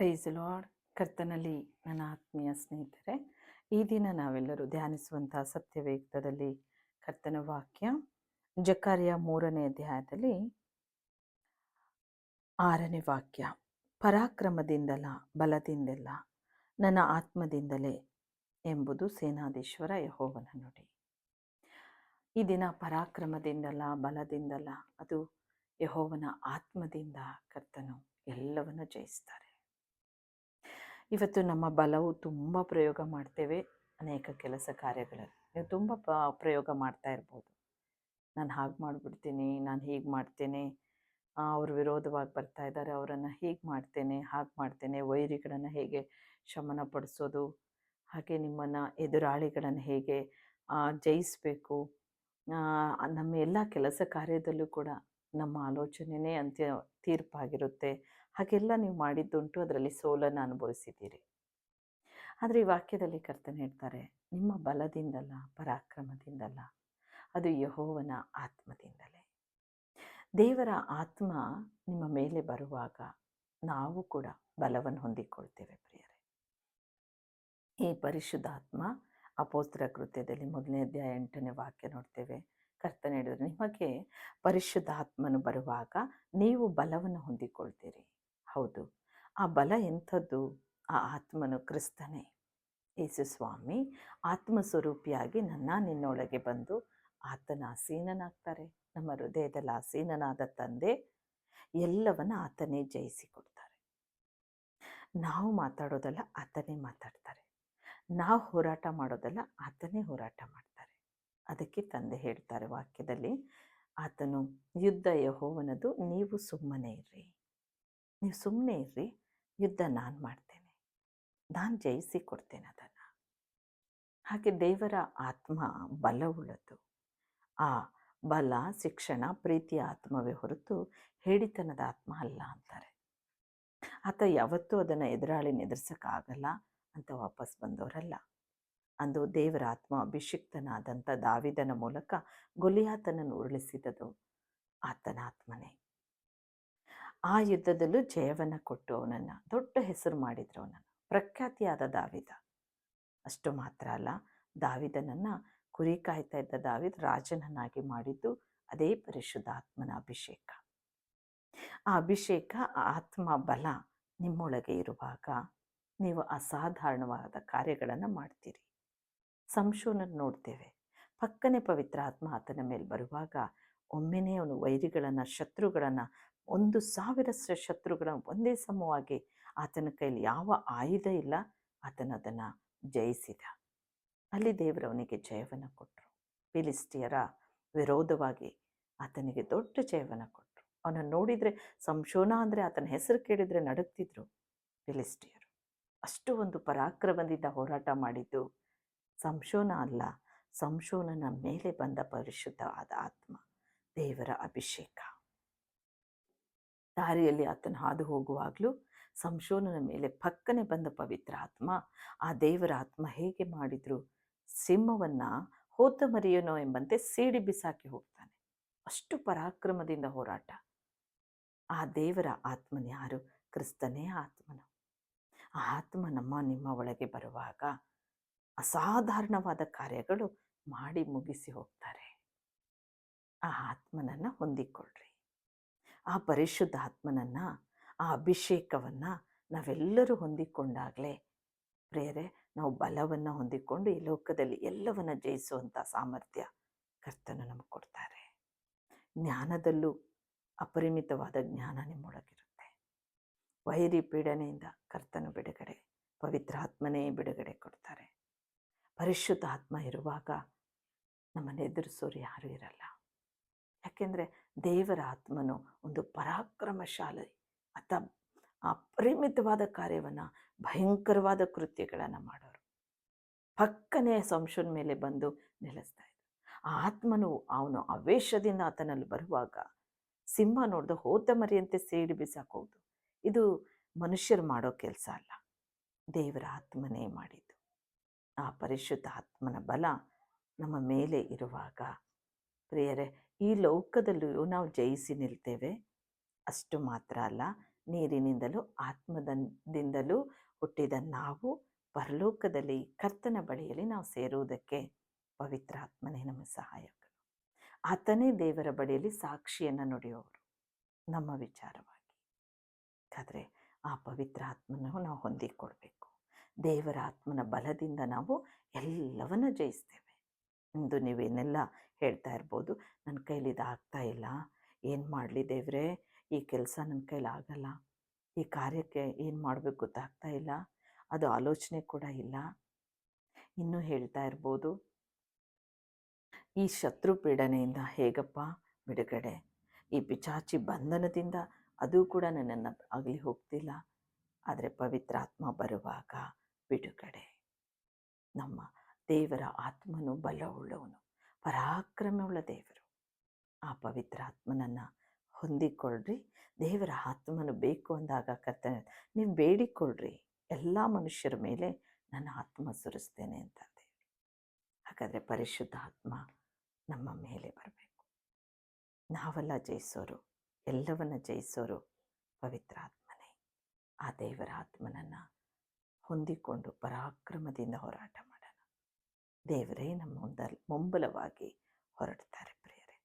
Price lord. ಕರ್ತನಲ್ಲಿ ನನ್ನ ಆತ್ಮೀಯ ಸ್ನೇಹಿತರೆ, ಈ ದಿನ ನಾವೆಲ್ಲರೂ ಧ್ಯಾನಿಸುವಂಥ ಸತ್ಯವೇದದಲ್ಲಿ ಕರ್ತನ ವಾಕ್ಯ ಜಕರ್ಯ 3ನೇ ಅಧ್ಯಾಯದಲ್ಲಿ 6ನೇ ವಾಕ್ಯ. ಪರಾಕ್ರಮದಿಂದಲ ಬಲದಿಂದಲ್ಲ, ನನ್ನ ಆತ್ಮದಿಂದಲೇ ಎಂಬುದು ಸೇನಾಧೀಶ್ವರ ಯೆಹೋವನ ನುಡಿ. ಈ ದಿನ ಪರಾಕ್ರಮದಿಂದಲ್ಲ ಬಲದಿಂದಲ್ಲ, ಅದು ಯೆಹೋವನ ಆತ್ಮದಿಂದ ಕರ್ತನು ಎಲ್ಲವನ್ನು ಜಯಿಸ್ತಾರೆ. ಇವತ್ತು ನಮ್ಮ ಬಲವು ತುಂಬ ಪ್ರಯೋಗ ಮಾಡ್ತೇವೆ ಅನೇಕ ಕೆಲಸ ಕಾರ್ಯಗಳಲ್ಲಿ. ನೀವು ತುಂಬ ಪ್ರಯೋಗ ಮಾಡ್ತಾ ಇರ್ಬೋದು. ನಾನು ಹಾಗೆ ಮಾಡಿಬಿಡ್ತೀನಿ, ನಾನು ಹೀಗೆ ಮಾಡ್ತೇನೆ, ಅವರು ವಿರೋಧವಾಗಿ ಬರ್ತಾ ಇದ್ದಾರೆ, ಅವರನ್ನು ಹೀಗೆ ಮಾಡ್ತೇನೆ, ಹಾಗೆ ಮಾಡ್ತೇನೆ, ವೈರಿಗಳನ್ನು ಹೇಗೆ ಶಮನ ಪಡಿಸೋದು, ಹಾಗೆ ನಿಮ್ಮನ್ನು ಎದುರಾಳಿಗಳನ್ನು ಹೇಗೆ ಜಯಿಸಬೇಕು. ನಮ್ಮ ಎಲ್ಲ ಕೆಲಸ ಕಾರ್ಯದಲ್ಲೂ ಕೂಡ ನಮ್ಮ ಆಲೋಚನೆಯೇ ಅಂತ್ಯ ತೀರ್ಪಾಗಿರುತ್ತೆ. ಹಾಗೆಲ್ಲ ನೀವು ಮಾಡಿದ್ದುಂಟು, ಅದರಲ್ಲಿ ಸೋಲನ್ನು ಅನುಭವಿಸಿದ್ದೀರಿ. ಆದರೆ ಈ ವಾಕ್ಯದಲ್ಲಿ ಕರ್ತನು ಹೇಳ್ತಾರೆ, ನಿಮ್ಮ ಬಲದಿಂದಲ್ಲ, ಪರಾಕ್ರಮದಿಂದಲ್ಲ, ಅದು ಯೆಹೋವನ ಆತ್ಮದಿಂದಲೇ. ದೇವರ ಆತ್ಮ ನಿಮ್ಮ ಮೇಲೆ ಬರುವಾಗ ನಾವು ಕೂಡ ಬಲವನ್ನು ಹೊಂದಿಕೊಳ್ತೇವೆ ಪ್ರಿಯರೇ. ಈ ಪರಿಶುದ್ಧಾತ್ಮ ಅಪೊಸ್ತಲರ ಕೃತ್ಯದಲ್ಲಿ 1ನೇ ಅಧ್ಯಾಯ 8ನೇ ವಾಕ್ಯ ನೋಡ್ತೇವೆ. ಕರ್ತನು ಹೇಳಿದರೆ, ನಿಮಗೆ ಪರಿಶುದ್ಧಾತ್ಮನು ಬರುವಾಗ ನೀವು ಬಲವನ್ನು ಹೊಂದಿಕೊಳ್ತೀರಿ. ಹೌದು, ಆ ಬಲ ಎಂಥದ್ದು? ಆ ಆತ್ಮನು ಕ್ರಿಸ್ತನೇ. ಯೇಸು ಸ್ವಾಮಿ ಆತ್ಮಸ್ವರೂಪಿಯಾಗಿ ನಿನ್ನೊಳಗೆ ಬಂದು ಆತನ ಆಸೀನನಾಗ್ತಾರೆ. ನಮ್ಮ ಹೃದಯದಲ್ಲಿ ಆಸೀನನಾದ ತಂದೆ ಎಲ್ಲವನ್ನ ಆತನೇ ಜಯಿಸಿಕೊಡ್ತಾರೆ. ನಾವು ಮಾತಾಡೋದಲ್ಲ, ಆತನೇ ಮಾತಾಡ್ತಾರೆ. ನಾವು ಹೋರಾಟ ಮಾಡೋದಲ್ಲ, ಆತನೇ ಹೋರಾಟ ಮಾಡ್ತಾರೆ. ಅದಕ್ಕೆ ತಂದೆ ಹೇಳ್ತಾರೆ ವಾಕ್ಯದಲ್ಲಿ, ಆತನು ಯುದ್ಧ ಯೆಹೋವನದು, ನೀವು ಸುಮ್ಮನೆ ಇರ್ರಿ, ನೀವು ಸುಮ್ಮನೆ ಇರ್ರಿ, ಯುದ್ಧ ನಾನು ಮಾಡ್ತೇನೆ, ನಾನು ಜಯಿಸಿಕೊಡ್ತೇನೆ ಅದನ್ನು. ಹಾಗೆ ದೇವರ ಆತ್ಮ ಬಲವುಳ್ಳದು. ಆ ಬಲ, ಶಿಕ್ಷಣ, ಪ್ರೀತಿಯ ಆತ್ಮವೇ ಹೊರತು ಹೇಳಿತನದ ಆತ್ಮ ಅಲ್ಲ ಅಂತಾರೆ. ಆತ ಯಾವತ್ತೂ ಅದನ್ನು ಎದುರಾಳಿನ ಎದುರಿಸೋಕ್ಕಾಗಲ್ಲ ಅಂತ ವಾಪಸ್ ಬಂದವರಲ್ಲ. ಅಂದು ದೇವರ ಆತ್ಮ ಅಭಿಷಿಕ್ತನಾದಂಥ ದಾವಿದನ ಮೂಲಕ ಗೊಲಿಯಾತನನ್ನು ಉರುಳಿಸಿದದು ಆತನ ಆತ್ಮನೇ. ಆ ಯುದ್ಧದಲ್ಲೂ ಜಯವನ್ನು ಕೊಟ್ಟು ಅವನನ್ನು ದೊಡ್ಡ ಹೆಸರು ಮಾಡಿದ್ರು. ಅವನನ್ನು ಪ್ರಖ್ಯಾತಿಯಾದ ದಾವಿದ. ಅಷ್ಟು ಮಾತ್ರ ಅಲ್ಲ, ದಾವಿದನನ್ನು ಕುರಿ ಕಾಯ್ತಾ ಇದ್ದ ದಾವಿದ ರಾಜನನ್ನಾಗಿ ಮಾಡಿದ್ದು ಅದೇ ಪರಿಶುದ್ಧ ಆತ್ಮನ ಅಭಿಷೇಕ. ಆ ಅಭಿಷೇಕ, ಆ ಆತ್ಮ ಬಲ ನಿಮ್ಮೊಳಗೆ ಇರುವಾಗ ನೀವು ಅಸಾಧಾರಣವಾದ ಕಾರ್ಯಗಳನ್ನು ಮಾಡ್ತೀರಿ. ಸಂಶೋಧನೆ ನೋಡ್ತೇವೆ, ಪಕ್ಕನೆ ಪವಿತ್ರ ಆತ್ಮ ಆತನ ಮೇಲೆ ಬರುವಾಗ ಒಮ್ಮೆನೇ ಅವನು ವೈರಿಗಳನ್ನು, ಶತ್ರುಗಳನ್ನು, 1,000 ಶತ್ರುಗಳನ್ನು ಒಂದೇ ಸಮವಾಗಿ ಆತನ ಕೈಲಿ ಯಾವ ಆಯುಧ ಇಲ್ಲ, ಆತನ ಅದನ್ನು ಜಯಿಸಿದ. ಅಲ್ಲಿ ದೇವರವನಿಗೆ ಜಯವನ್ನು ಕೊಟ್ಟರು. ಫಿಲಿಸ್ಟಿಯರ ವಿರೋಧವಾಗಿ ಆತನಿಗೆ ದೊಡ್ಡ ಜಯವನ್ನು ಕೊಟ್ಟರು. ಅವನನ್ನು ನೋಡಿದರೆ, ಸಂಶೋನ ಅಂದರೆ ಆತನ ಹೆಸರು ಕೇಳಿದರೆ ನಡುಗ್ತಿದ್ರು ಫಿಲಿಸ್ಟಿಯರು. ಅಷ್ಟು ಒಂದು ಪರಾಕ್ರಮದಿಂದ ಹೋರಾಟ ಮಾಡಿದ್ದು ಸಂಶೋನ ಅಲ್ಲ, ಸಂಶೋನನ ಮೇಲೆ ಬಂದ ಪರಿಶುದ್ಧವಾದ ಆತ್ಮ, ದೇವರ ಅಭಿಷೇಕ. ದಾರಿಯಲ್ಲಿ ಆತನ ಹಾದು ಹೋಗುವಾಗಲೂ ಸಂಶೋನನ ಮೇಲೆ ಪಕ್ಕನೆ ಬಂದ ಪವಿತ್ರ ಆತ್ಮ, ಆ ದೇವರ ಆತ್ಮ ಹೇಗೆ ಮಾಡಿದ್ರು, ಸಿಂಹವನ್ನು ಹೋತ ಮರಿಯನೋ ಎಂಬಂತೆ ಸೀಡಿ ಬಿಸಾಕಿ ಹೋಗ್ತಾನೆ. ಅಷ್ಟು ಪರಾಕ್ರಮದಿಂದ ಹೋರಾಟ. ಆ ದೇವರ ಆತ್ಮನ ಯಾರು? ಕ್ರಿಸ್ತನೇ ಆತ್ಮನು. ಆ ಆತ್ಮ ನಿಮ್ಮ ಒಳಗೆ ಬರುವಾಗ ಅಸಾಧಾರಣವಾದ ಕಾರ್ಯಗಳು ಮಾಡಿ ಮುಗಿಸಿ ಹೋಗ್ತಾರೆ. ಆ ಆತ್ಮನನ್ನು ಹೊಂದಿಕೊಳ್ಳ್ರಿ. ಆ ಪರಿಶುದ್ಧ ಆತ್ಮನನ್ನು, ಆ ಅಭಿಷೇಕವನ್ನು ನಾವೆಲ್ಲರೂ ಹೊಂದಿಕೊಂಡಾಗಲೇ ಪ್ರಿಯರೇ, ನಾವು ಬಲವನ್ನು ಹೊಂದಿಕೊಂಡು ಈ ಲೋಕದಲ್ಲಿ ಎಲ್ಲವನ್ನು ಜಯಿಸುವಂಥ ಸಾಮರ್ಥ್ಯ ಕರ್ತನು ನಮಗೆ ಕೊಡ್ತಾರೆ. ಜ್ಞಾನದಲ್ಲೂ ಅಪರಿಮಿತವಾದ ಜ್ಞಾನ ನಿಮ್ಮೊಳಗಿರುತ್ತೆ. ವೈರಿ ಪೀಡನೆಯಿಂದ ಕರ್ತನು ಬಿಡುಗಡೆ, ಪವಿತ್ರ ಆತ್ಮನೇ ಬಿಡುಗಡೆ ಕೊಡ್ತಾರೆ. ಪರಿಶುದ್ಧ ಆತ್ಮ ಇರುವಾಗ ನಮ್ಮನ್ನು ಎದುರಿಸೋರು ಯಾರೂ ಇರಲ್ಲ. ಯಾಕೆಂದರೆ ದೇವರ ಆತ್ಮನು ಒಂದು ಪರಾಕ್ರಮಶಾಲಿ, ಅಪರಿಮಿತವಾದ ಕಾರ್ಯವನ್ನು, ಭಯಂಕರವಾದ ಕೃತ್ಯಗಳನ್ನು ಮಾಡೋರು. ಪಕ್ಕನೆ ಸಂಶೋನ ಮೇಲೆ ಬಂದು ನೆಲೆಸ್ತಾ ಇದ್ರು. ಆ ಆತ್ಮನು ಅವನು ಆವೇಶದಿಂದ ಆತನಲ್ಲಿ ಬರುವಾಗ ಸಿಂಹ ನೋಡ್ದು ಹೋತ ಮರಿಯಂತೆ ಸೇಡಿ ಬಿಸಾಕೋದು, ಇದು ಮನುಷ್ಯರು ಮಾಡೋ ಕೆಲಸ ಅಲ್ಲ, ದೇವರ ಆತ್ಮನೇ ಮಾಡಿದ್ದು. ಆ ಪರಿಶುದ್ಧ ಆತ್ಮನ ಬಲ ನಮ್ಮ ಮೇಲೆ ಇರುವಾಗ ಪ್ರಿಯರೇ, ಈ ಲೋಕದಲ್ಲೂ ನಾವು ಜಯಿಸಿ ನಿಲ್ತೇವೆ. ಅಷ್ಟು ಮಾತ್ರ ಅಲ್ಲ, ನೀರಿನಿಂದಲೂ ಆತ್ಮದಿಂದ ನಾವು ಪರಲೋಕದಲ್ಲಿ ಕರ್ತನ ಬಳಿಯಲ್ಲಿ ನಾವು ಸೇರುವುದಕ್ಕೆ ಪವಿತ್ರ ಆತ್ಮನೇ ನಮ್ಮ ಸಹಾಯಕನು. ಆತನೇ ದೇವರ ಬಳಿಯಲ್ಲಿ ಸಾಕ್ಷಿಯನ್ನು ನುಡಿಯುವವರು ನಮ್ಮ ವಿಚಾರವಾಗಿ. ಆದರೆ ಆ ಪವಿತ್ರ ಆತ್ಮನನ್ನು ನಾವು ಹೊಂದಿಕೊಳ್ಬೇಕು. ದೇವರ ಆತ್ಮನ ಬಲದಿಂದ ನಾವು ಎಲ್ಲವನ್ನ ಜಯಿಸ್ತೇವೆ. ಇಂದು ನೀವೇನೆಲ್ಲ ಹೇಳ್ತಾ ಇರ್ಬೋದು, ನನ್ನ ಕೈಲಿ ಇದಾಗ್ತಾ ಇಲ್ಲ, ಏನು ಮಾಡಲಿ ದೇವರೇ, ಈ ಕೆಲಸ ನನ್ನ ಕೈಲಿ ಆಗಲ್ಲ, ಈ ಕಾರ್ಯಕ್ಕೆ ಏನು ಮಾಡಬೇಕು ಗೊತ್ತಾಗ್ತಾ ಇಲ್ಲ, ಅದು ಆಲೋಚನೆ ಕೂಡ ಇಲ್ಲ. ಇನ್ನೂ ಹೇಳ್ತಾ ಇರ್ಬೋದು, ಈ ಶತ್ರು ಪೀಡನೆಯಿಂದ ಹೇಗಪ್ಪ ಬಿಡುಗಡೆ, ಈ ಪಿಚಾಚಿ ಬಂಧನದಿಂದ ಅದು ಕೂಡ ನನ್ನನ್ನು ಆಗಲಿ ಹೋಗ್ತಿಲ್ಲ. ಆದರೆ ಪವಿತ್ರ ಆತ್ಮ ಬರುವಾಗ ಬಿಡುಗಡೆ. ನಮ್ಮ ದೇವರ ಆತ್ಮನು ಬಲವುಳ್ಳವನು, ಪರಾಕ್ರಮವುಳ್ಳ ದೇವರು. ಆ ಪವಿತ್ರ ಆತ್ಮನನ್ನು ಹೊಂದಿಕೊಳ್ಳ್ರಿ. ದೇವರ ಆತ್ಮನು ಬೇಕು ಅಂದಾಗ ಕರ್ತನೆ ನೀವು ಬೇಡಿಕೊಳ್ಳ್ರಿ, ಎಲ್ಲ ಮನುಷ್ಯರ ಮೇಲೆ ನನ್ನ ಆತ್ಮ ಸುರಿಸ್ತೇನೆ ಅಂತ ದೇವರು. ಹಾಗಾದರೆ ಪರಿಶುದ್ಧ ಆತ್ಮ ನಮ್ಮ ಮೇಲೆ ಬರಬೇಕು. ನಾವೆಲ್ಲ ಜಯಿಸೋರು, ಎಲ್ಲವನ್ನ ಜಯಿಸೋರು ಪವಿತ್ರ ಆತ್ಮನೇ. ಆ ದೇವರ ಆತ್ಮನನ್ನು ಹೊಂದಿಕೊಂಡು ಪರಾಕ್ರಮದಿಂದ ಹೋರಾಟ ಮಾಡೋಣ. ದೇವರೇ ನಮ್ಮ ಮುಂಬಲವಾಗಿ ಹೊರಡ್ತಾರೆ ಪ್ರಿಯರೇ.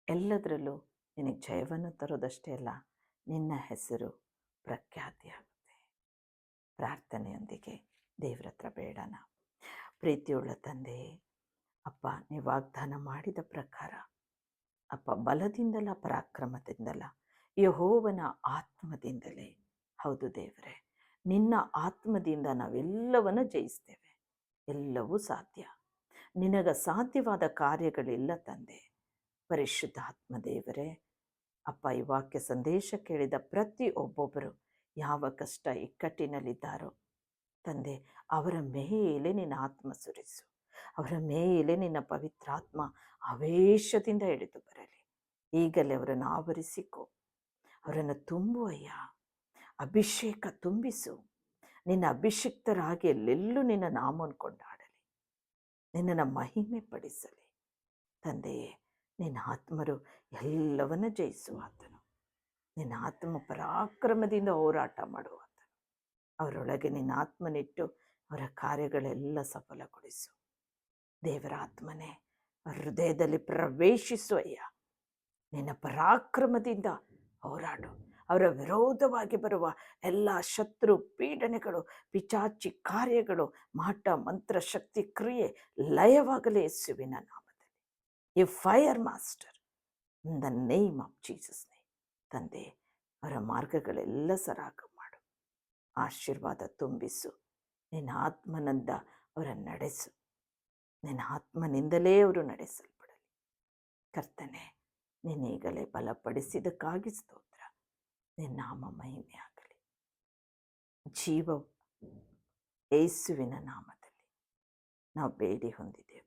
ಎಲ್ಲದರಲ್ಲೂ ನಿನಗೆ ಜಯವನ್ನು ತರೋದಷ್ಟೇ ಅಲ್ಲ, ನಿನ್ನ ಹೆಸರು ಪ್ರಖ್ಯಾತಿಯಾಗುತ್ತೆ. ಪ್ರಾರ್ಥನೆಯೊಂದಿಗೆ ದೇವರ ಹತ್ರ ಬೇಡೋಣ. ಪ್ರೀತಿಯುಳ್ಳ ತಂದೆ, ಅಪ್ಪ, ನೀವು ವಾಗ್ದಾನ ಮಾಡಿದ ಪ್ರಕಾರ ಅಪ್ಪ, ಬಲದಿಂದಲ ಪರಾಕ್ರಮದಿಂದಲ, ಯೆಹೋವನ ಆತ್ಮದಿಂದಲೇ. ಹೌದು ದೇವರೇ, ನಿನ್ನ ಆತ್ಮದಿಂದ ನಾವೆಲ್ಲವನ್ನು ಜಯಿಸ್ತೇವೆ. ಎಲ್ಲವೂ ಸಾಧ್ಯ. ನಿನಗ ಸಾಧ್ಯವಾದ ಕಾರ್ಯಗಳಿಲ್ಲ ತಂದೆ. ಪರಿಶುದ್ಧ ಆತ್ಮ ದೇವರೇ, ಅಪ್ಪ, ಈ ವಾಕ್ಯ ಸಂದೇಶ ಕೇಳಿದ ಪ್ರತಿಯೊಬ್ಬೊಬ್ಬರು ಯಾವ ಕಷ್ಟ ಇಕ್ಕಟ್ಟಿನಲ್ಲಿದ್ದಾರೋ ತಂದೆ, ಅವರ ಮೇಲೆ ನಿನ್ನ ಆತ್ಮ ಸುರಿಸು. ಅವರ ಮೇಲೆ ನಿನ್ನ ಪವಿತ್ರಾತ್ಮ ಆವೇಶದಿಂದ ಇಳಿದು ಬರಲಿ. ಈಗಲೇ ಅವರನ್ನು ಆವರಿಸಿಕೊ, ಅವರನ್ನು ತುಂಬುವಯ್ಯ. ಅಭಿಷೇಕ ತುಂಬಿಸು. ನಿನ್ನ ಅಭಿಷಿಕ್ತರಾಗಿ ಎಲ್ಲೆಲ್ಲೂ ನಿನ್ನ ನಾಮವನ್ನು ಕೊಂಡಾಡಲಿ, ನಿನ್ನನ್ನು ಮಹಿಮೆ ಪಡಿಸಲಿ. ತಂದೆಯೇ, ನಿನ್ನ ಆತ್ಮರು ಎಲ್ಲವನ್ನ ಜಯಿಸುವಾತನು. ನಿನ್ನ ಆತ್ಮ ಪರಾಕ್ರಮದಿಂದ ಹೋರಾಟ ಮಾಡುವಾತನು. ಅವರೊಳಗೆ ನಿನ್ನ ಆತ್ಮನಿಟ್ಟು ಅವರ ಕಾರ್ಯಗಳೆಲ್ಲ ಸಫಲಗೊಳಿಸು. ದೇವರ ಆತ್ಮನೇ, ಹೃದಯದಲ್ಲಿ ಪ್ರವೇಶಿಸುವಯ್ಯ. ನಿನ್ನ ಪರಾಕ್ರಮದಿಂದ ಹೋರಾಡು. ಅವರ ವಿರೋಧವಾಗಿ ಬರುವ ಎಲ್ಲ ಶತ್ರು ಪೀಡನೆಗಳು, ಪಿಚಾಚಿ ಕಾರ್ಯಗಳು, ಮಾಟ ಮಂತ್ರ ಶಕ್ತಿ ಕ್ರಿಯೆ ಲಯವಾಗಲೇ ಯೇಸುವಿನ ನಾಮದಲ್ಲಿ. You fire master in the name of Jesus name. ತಂದೆ, ಅವರ ಮಾರ್ಗಗಳೆಲ್ಲ ಸರಾಗ ಮಾಡು. ಆಶೀರ್ವಾದ ತುಂಬಿಸು. ನಿನ್ನ ಆತ್ಮನಿಂದ ಅವರ ನಡೆಸು. ನಿನ್ನ ಆತ್ಮನಿಂದಲೇ ಅವರು ನಡೆಸಲ್ಪಡಲಿ. ಕರ್ತನೆ, ನೀನೀಗಲೇ ಬಲಪಡಿಸಿದಕ್ಕಾಗಿ ಸ್ತೋತ್ರ. ನಿನ್ನ ನಾಮ ಮಹಿಮೆ ಆಗಲಿ. ಜೀವ ಯೇಸುವಿನ ನಾಮದಲ್ಲಿ ನಾವು ಬೇಡಿ ಹೊಂದಿದ್ದೇವೆ.